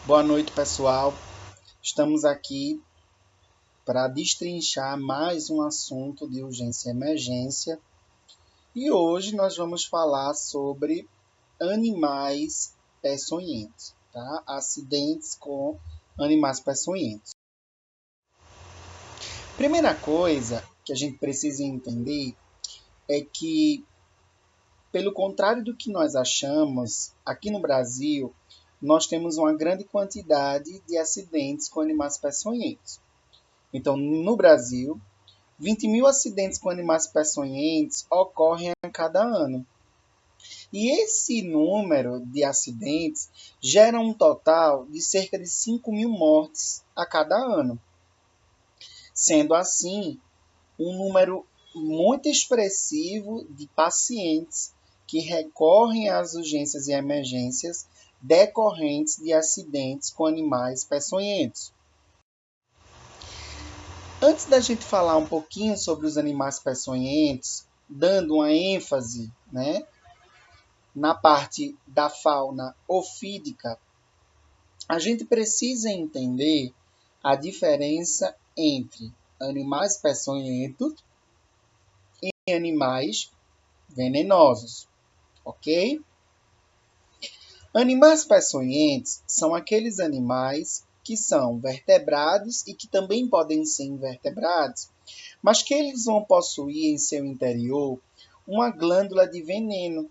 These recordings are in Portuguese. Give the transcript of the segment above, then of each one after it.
Boa noite, pessoal. Estamos aqui para destrinchar mais um assunto de urgência e emergência. E hoje nós vamos falar sobre animais peçonhentos, tá? Acidentes com animais peçonhentos. Primeira coisa que a gente precisa entender é que, pelo contrário do que nós achamos, aqui no Brasil, nós temos uma grande quantidade de acidentes com animais peçonhentos. Então, no Brasil, 20 mil acidentes com animais peçonhentos ocorrem a cada ano. E esse número de acidentes gera um total de cerca de 5 mil mortes a cada ano. Sendo assim, um número muito expressivo de pacientes que recorrem às urgências e emergências decorrentes de acidentes com animais peçonhentos. Antes da gente falar um pouquinho sobre os animais peçonhentos, dando uma ênfase, na parte da fauna ofídica, a gente precisa entender a diferença entre animais peçonhentos e animais venenosos, ok? Animais peçonhentos são aqueles animais que são vertebrados e que também podem ser invertebrados, mas que eles vão possuir em seu interior uma glândula de veneno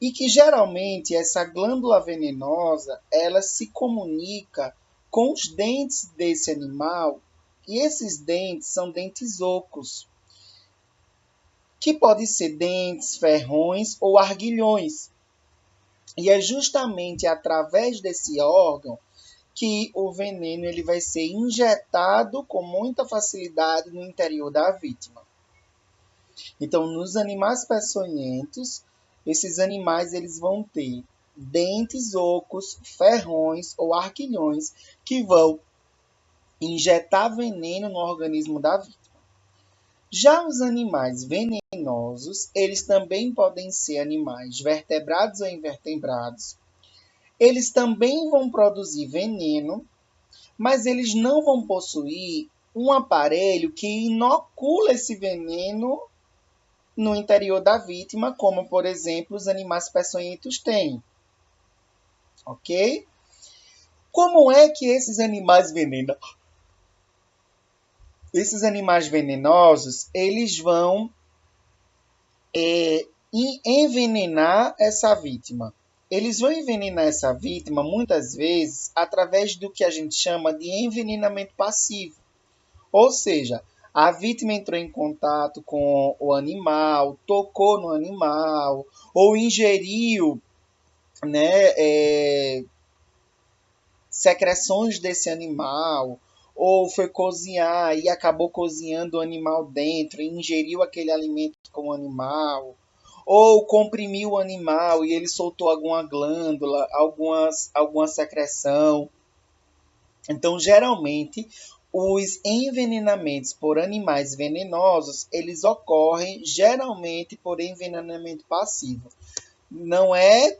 e que geralmente essa glândula venenosa ela se comunica com os dentes desse animal e esses dentes são dentes ocos, que podem ser dentes, ferrões ou arguilhões. E é justamente através desse órgão que o veneno ele vai ser injetado com muita facilidade no interior da vítima. Então, nos animais peçonhentos, esses animais eles vão ter dentes ocos, ferrões ou arquilhões que vão injetar veneno no organismo da vítima. Já os animais venenosos, eles também podem ser animais vertebrados ou invertebrados. Eles também vão produzir veneno, mas eles não vão possuir um aparelho que inocula esse veneno no interior da vítima, como, por exemplo, os animais peçonhentos têm. Ok? Como é que esses animais venenosos, eles vão envenenar essa vítima? Eles vão envenenar essa vítima, muitas vezes, através do que a gente chama de envenenamento passivo. Ou seja, a vítima entrou em contato com o animal, tocou no animal, ou ingeriu secreções desse animal, ou foi cozinhar e acabou cozinhando o animal dentro, e ingeriu aquele alimento com o animal, ou comprimiu o animal e ele soltou alguma glândula, alguma secreção. Então, geralmente, os envenenamentos por animais venenosos, eles ocorrem geralmente por envenenamento passivo. Não é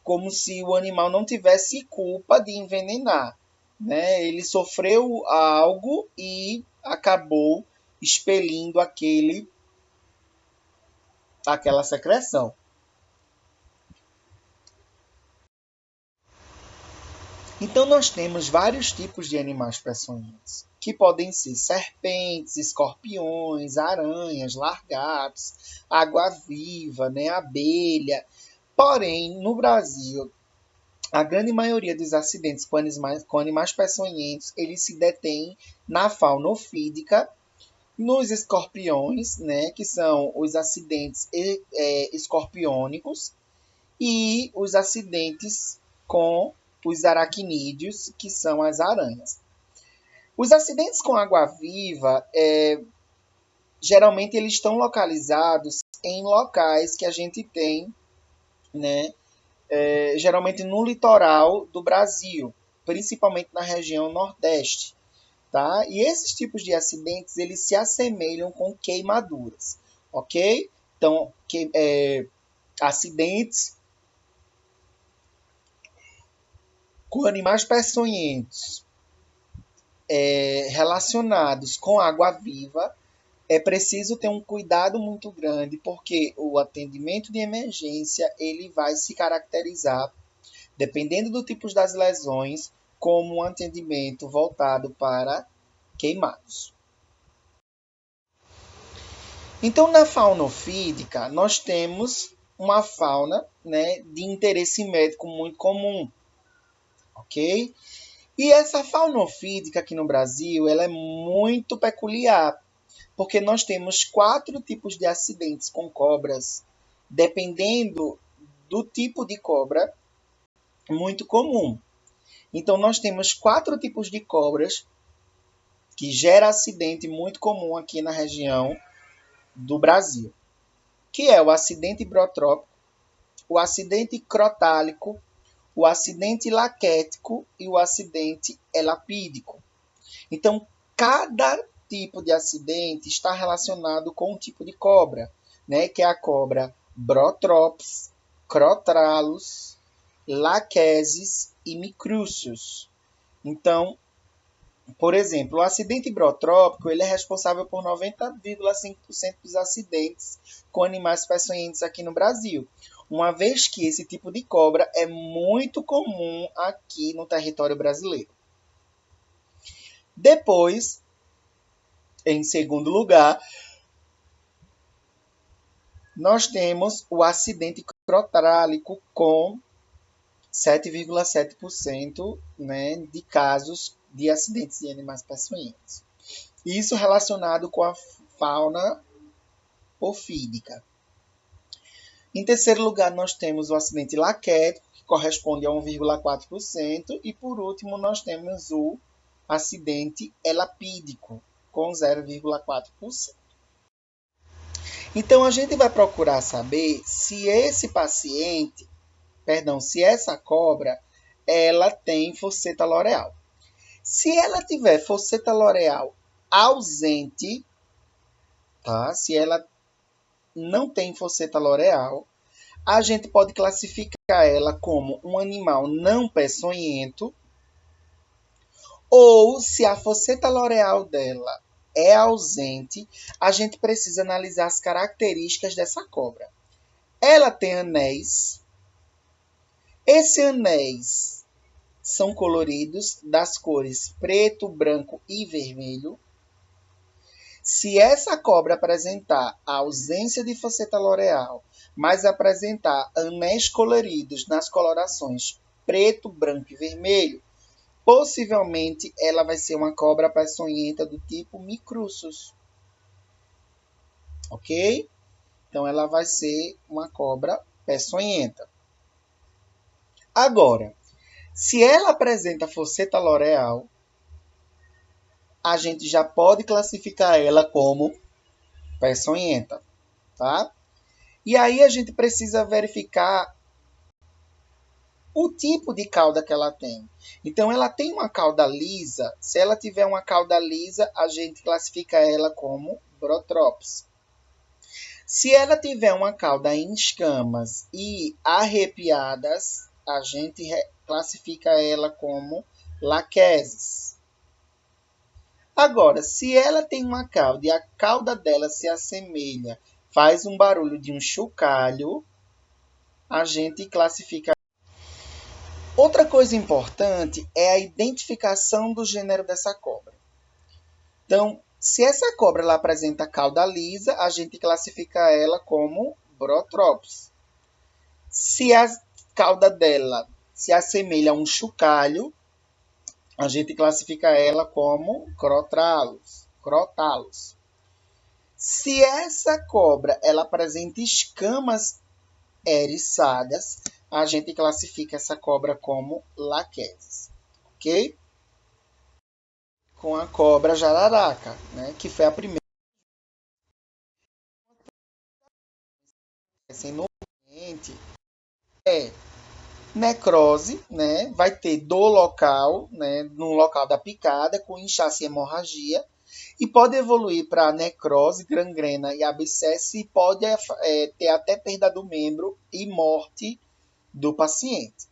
como se o animal não tivesse culpa de envenenar, né? Ele sofreu algo e acabou expelindo aquela secreção. Então, nós temos vários tipos de animais peçonhentos, que podem ser serpentes, escorpiões, aranhas, lagartos, água-viva, abelha. Porém, no Brasil, a grande maioria dos acidentes com animais peçonhentos, eles se detêm na fauna ofídica, nos escorpiões, que são os acidentes escorpiônicos, e os acidentes com os aracnídeos, que são as aranhas. Os acidentes com água-viva, geralmente eles estão localizados em locais que a gente tem, geralmente no litoral do Brasil, principalmente na região Nordeste. Tá? E esses tipos de acidentes, eles se assemelham com queimaduras, ok? Então, acidentes Com animais peçonhentos relacionados com água-viva, é preciso ter um cuidado muito grande, porque o atendimento de emergência ele vai se caracterizar, dependendo do tipo das lesões, como um atendimento voltado para queimados. Então, na faunofídica, nós temos uma fauna, né, de interesse médico muito comum, ok? E essa faunofídica aqui no Brasil, ela é muito peculiar, porque nós temos 4 tipos de acidentes com cobras, dependendo do tipo de cobra, muito comum. Então, nós temos 4 tipos de cobras que geram acidente muito comum aqui na região do Brasil, que é o acidente brotrópico, o acidente crotálico, o acidente laquético e o acidente elapídico. Então, cada tipo de acidente está relacionado com um tipo de cobra, né? Que é a cobra Brotrops, Crotalus, Lachesis e Micrúcius. Então, por exemplo, o acidente brotrópico ele é responsável por 90,5% dos acidentes com animais peçonhentos aqui no Brasil, uma vez que esse tipo de cobra é muito comum aqui no território brasileiro. Depois, em segundo lugar, nós temos o acidente crotálico com 7,7%, né, de casos de acidentes de animais peçonhentos. Isso relacionado com a fauna ofídica. Em terceiro lugar, nós temos o acidente laquético, que corresponde a 1,4%. E, por último, nós temos o acidente elapídico, com 0,4%. Então, a gente vai procurar saber se se essa cobra, ela tem fosseta loreal. Se ela tiver fosseta loreal ausente, tá? Se ela não tem fosseta loreal, a gente pode classificar ela como um animal não peçonhento, ou se a fosseta loreal dela é ausente, a gente precisa analisar as características dessa cobra. Ela tem anéis. Esses anéis são coloridos das cores preto, branco e vermelho. Se essa cobra apresentar a ausência de fosseta loreal, mas apresentar anéis coloridos nas colorações preto, branco e vermelho, possivelmente ela vai ser uma cobra peçonhenta do tipo Micrúcius. Ok? Então ela vai ser uma cobra peçonhenta. Agora, se ela apresenta fosseta loreal, a gente já pode classificar ela como peçonhenta, tá? E aí a gente precisa verificar o tipo de cauda que ela tem. Então, ela tem uma cauda lisa. Se ela tiver uma cauda lisa, a gente classifica ela como Brotrops. Se ela tiver uma cauda em escamas e arrepiadas, a gente classifica ela como Lachesis. Agora, se ela tem uma cauda e a cauda dela se assemelha, faz um barulho de um chocalho, a gente classifica. Outra coisa importante é a identificação do gênero dessa cobra. Então, se essa cobra ela apresenta cauda lisa, a gente classifica ela como Brotrops. Se a cauda dela se assemelha a um chocalho, a gente classifica ela como Crotalus. Se essa cobra ela apresenta escamas eriçadas, a gente classifica essa cobra como Lachesis, ok? Com a cobra jararaca, né, que foi a primeira. No ambiente é necrose, né, vai ter dor local, né, no local da picada, com inchaço e hemorragia, e pode evoluir para necrose, gangrena e abscesso, e pode ter até perda do membro e morte do paciente.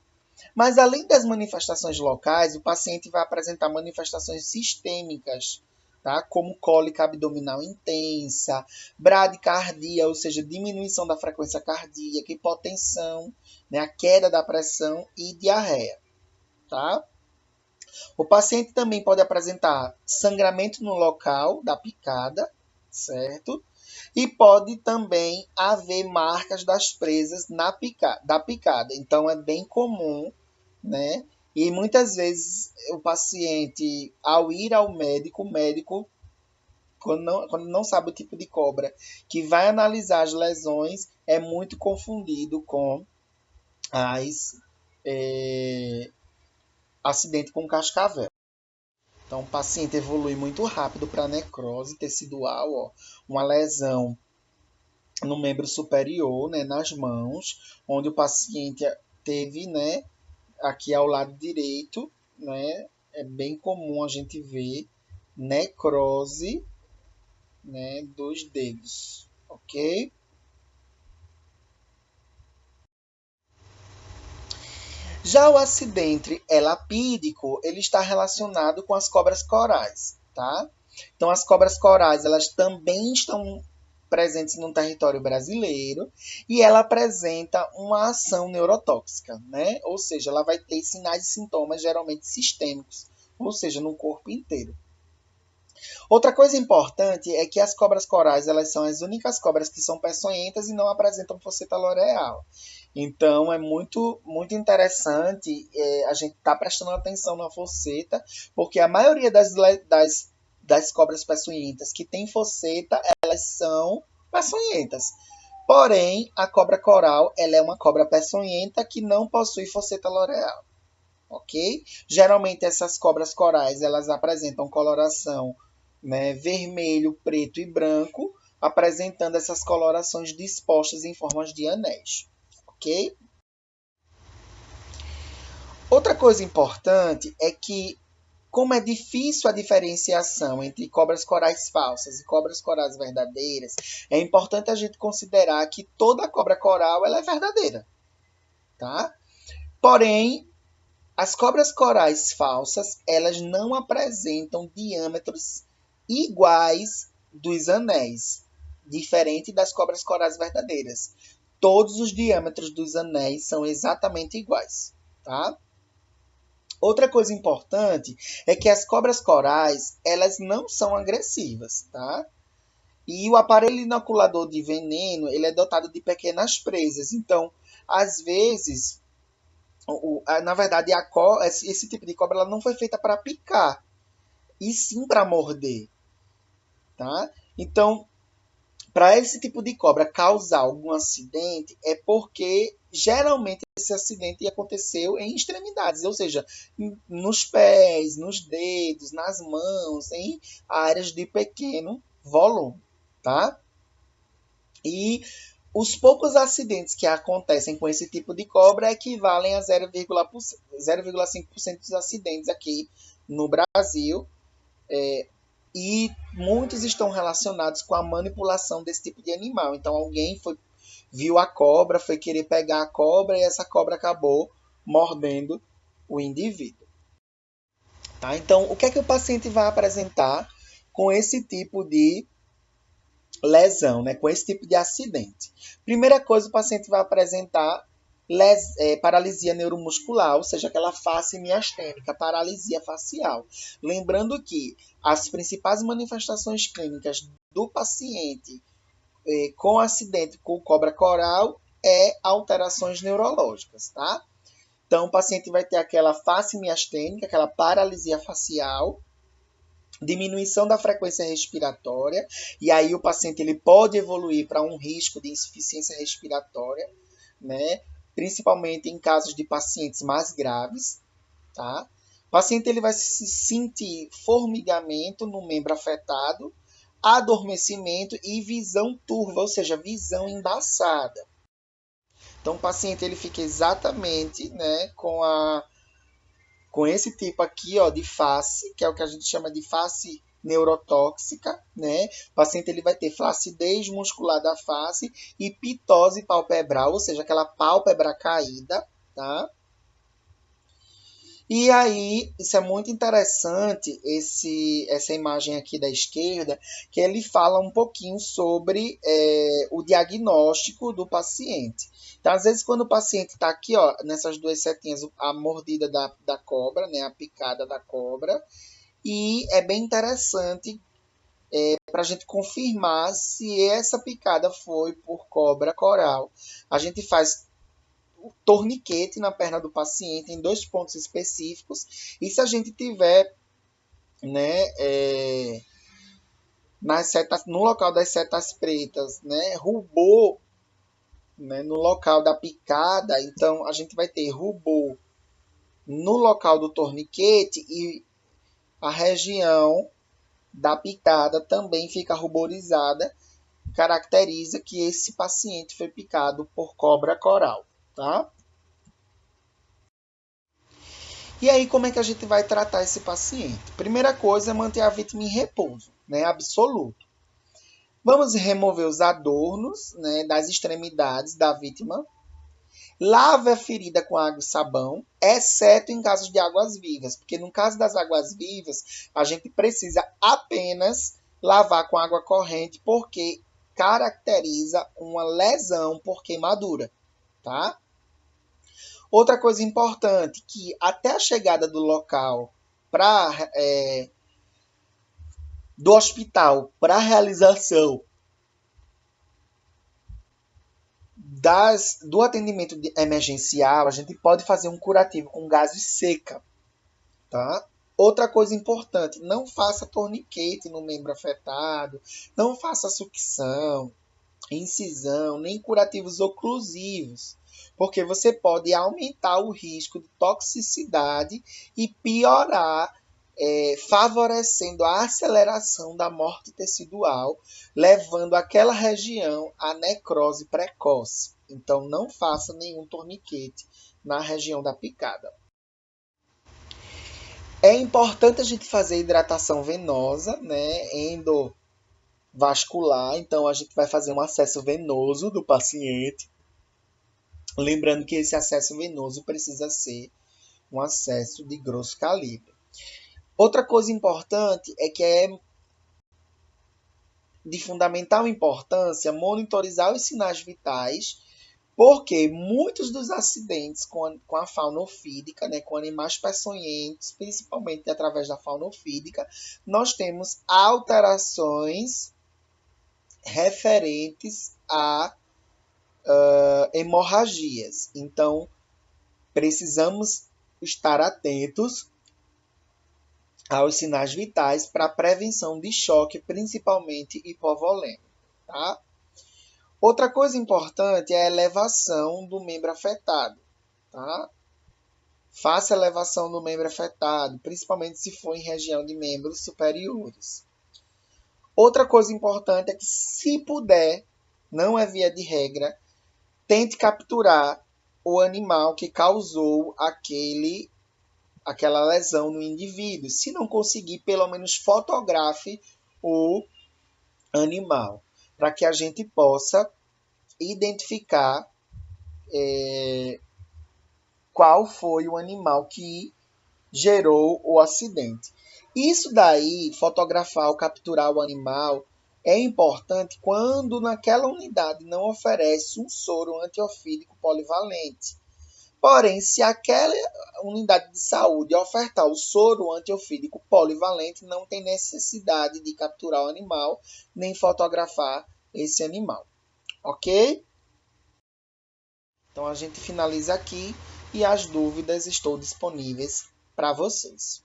Mas além das manifestações locais, o paciente vai apresentar manifestações sistêmicas, tá? Como cólica abdominal intensa, bradicardia, ou seja, diminuição da frequência cardíaca, hipotensão, né? A queda da pressão e diarreia, tá? O paciente também pode apresentar sangramento no local da picada, certo? E pode também haver marcas das presas da picada. Então é bem comum, né? E muitas vezes o paciente, ao ir ao médico, o médico, quando não sabe o tipo de cobra que vai analisar as lesões, é muito confundido com as acidente com cascavel. Então, o paciente evolui muito rápido para necrose tecidual, ó, uma lesão no membro superior, né, nas mãos, onde o paciente teve, né, aqui ao lado direito, né, é bem comum a gente ver necrose, né, dos dedos, ok? Já o acidente elapídico, ele está relacionado com as cobras corais, tá? Então, as cobras corais, elas também estão presentes no território brasileiro e ela apresenta uma ação neurotóxica, né? Ou seja, ela vai ter sinais e sintomas geralmente sistêmicos, ou seja, no corpo inteiro. Outra coisa importante é que as cobras corais, elas são as únicas cobras que são peçonhentas e não apresentam fosseta loreal. Então é muito interessante a gente estar prestando atenção na fosseta, porque a maioria das cobras peçonhentas que tem fosseta, elas são peçonhentas. Porém, a cobra coral, ela é uma cobra peçonhenta que não possui fosseta loreal, ok? Geralmente essas cobras corais, elas apresentam coloração, né, vermelho, preto e branco, apresentando essas colorações dispostas em formas de anéis, ok? Outra coisa importante é que, como é difícil a diferenciação entre cobras corais falsas e cobras corais verdadeiras, é importante a gente considerar que toda cobra coral ela é verdadeira, tá? Porém, as cobras corais falsas, elas não apresentam diâmetros iguais dos anéis, diferente das cobras corais verdadeiras. Todos os diâmetros dos anéis são exatamente iguais, tá? Outra coisa importante é que as cobras corais, elas não são agressivas, tá? E o aparelho inoculador de veneno, ele é dotado de pequenas presas. Então, às vezes, na verdade, esse tipo de cobra ela não foi feita para picar, e sim para morder, tá? Então, para esse tipo de cobra causar algum acidente, é porque geralmente esse acidente aconteceu em extremidades, ou seja, nos pés, nos dedos, nas mãos, em áreas de pequeno volume, tá? E os poucos acidentes que acontecem com esse tipo de cobra equivalem a 0,5% dos acidentes aqui no Brasil. E muitos estão relacionados com a manipulação desse tipo de animal. Então, viu a cobra, foi querer pegar a cobra e essa cobra acabou mordendo o indivíduo. Tá? Então, o que é que o paciente vai apresentar com esse tipo de lesão, né? Com esse tipo de acidente? Primeira coisa, o paciente vai apresentar paralisia neuromuscular, ou seja, aquela face miastênica, paralisia facial. Lembrando que as principais manifestações clínicas do paciente com acidente com cobra coral é alterações neurológicas, tá? Então, o paciente vai ter aquela face miastênica, aquela paralisia facial, diminuição da frequência respiratória, e aí o paciente ele pode evoluir para um risco de insuficiência respiratória, né? Principalmente em casos de pacientes mais graves, tá? O paciente ele vai se sentir formigamento no membro afetado, adormecimento e visão turva, ou seja, visão embaçada. Então, o paciente ele fica exatamente, né, com esse tipo aqui, ó, de face, que é o que a gente chama de face neurotóxica, né? O paciente ele vai ter flacidez muscular da face e pitose palpebral, ou seja, aquela pálpebra caída, tá? E aí, isso é muito interessante, essa imagem aqui da esquerda, que ele fala um pouquinho sobre o diagnóstico do paciente. Então, às vezes, quando o paciente está aqui, ó, nessas duas setinhas, a mordida da cobra, né, a picada da cobra, e é bem interessante para a gente confirmar se essa picada foi por cobra coral. A gente faz o torniquete na perna do paciente em dois pontos específicos. E se a gente tiver, né, no local das setas pretas, né, rubor, né, no local da picada, então a gente vai ter rubor no local do torniquete e a região da picada também fica ruborizada, caracteriza que esse paciente foi picado por cobra coral, tá? E aí, como é que a gente vai tratar esse paciente? Primeira coisa é manter a vítima em repouso, né, absoluto. Vamos remover os adornos, né, das extremidades da vítima. Lave a ferida com água e sabão, exceto em casos de águas vivas, porque no caso das águas vivas, a gente precisa apenas lavar com água corrente, porque caracteriza uma lesão por queimadura, tá? Outra coisa importante, que até a chegada do local do hospital para a realização do atendimento emergencial, a gente pode fazer um curativo com gase seca, tá? Outra coisa importante, não faça torniquete no membro afetado, não faça sucção, incisão, nem curativos oclusivos, porque você pode aumentar o risco de toxicidade e piorar, favorecendo a aceleração da morte tecidual, levando aquela região à necrose precoce. Então, não faça nenhum torniquete na região da picada. É importante a gente fazer hidratação venosa, né, endovascular. Então, a gente vai fazer um acesso venoso do paciente. Lembrando que esse acesso venoso precisa ser um acesso de grosso calibre. Outra coisa importante é que é de fundamental importância monitorizar os sinais vitais, porque muitos dos acidentes com a fauna ofídica, né, com animais peçonhentos, principalmente através da fauna ofídica, nós temos alterações referentes a hemorragias. Então, precisamos estar atentos aos sinais vitais para prevenção de choque, principalmente hipovolêmico, tá? Outra coisa importante é a elevação do membro afetado, tá? Faça a elevação do membro afetado, principalmente se for em região de membros superiores. Outra coisa importante é que, se puder, não é via de regra, tente capturar o animal que causou aquela lesão no indivíduo. Se não conseguir, pelo menos fotografe o animal, para que a gente possa identificar qual foi o animal que gerou o acidente. Isso daí, fotografar ou capturar o animal, é importante quando naquela unidade não oferece um soro antiofídico polivalente. Porém, se aquela unidade de saúde ofertar o soro antiofídico polivalente, não tem necessidade de capturar o animal, nem fotografar esse animal. Ok? Então a gente finaliza aqui e as dúvidas estou disponíveis para vocês.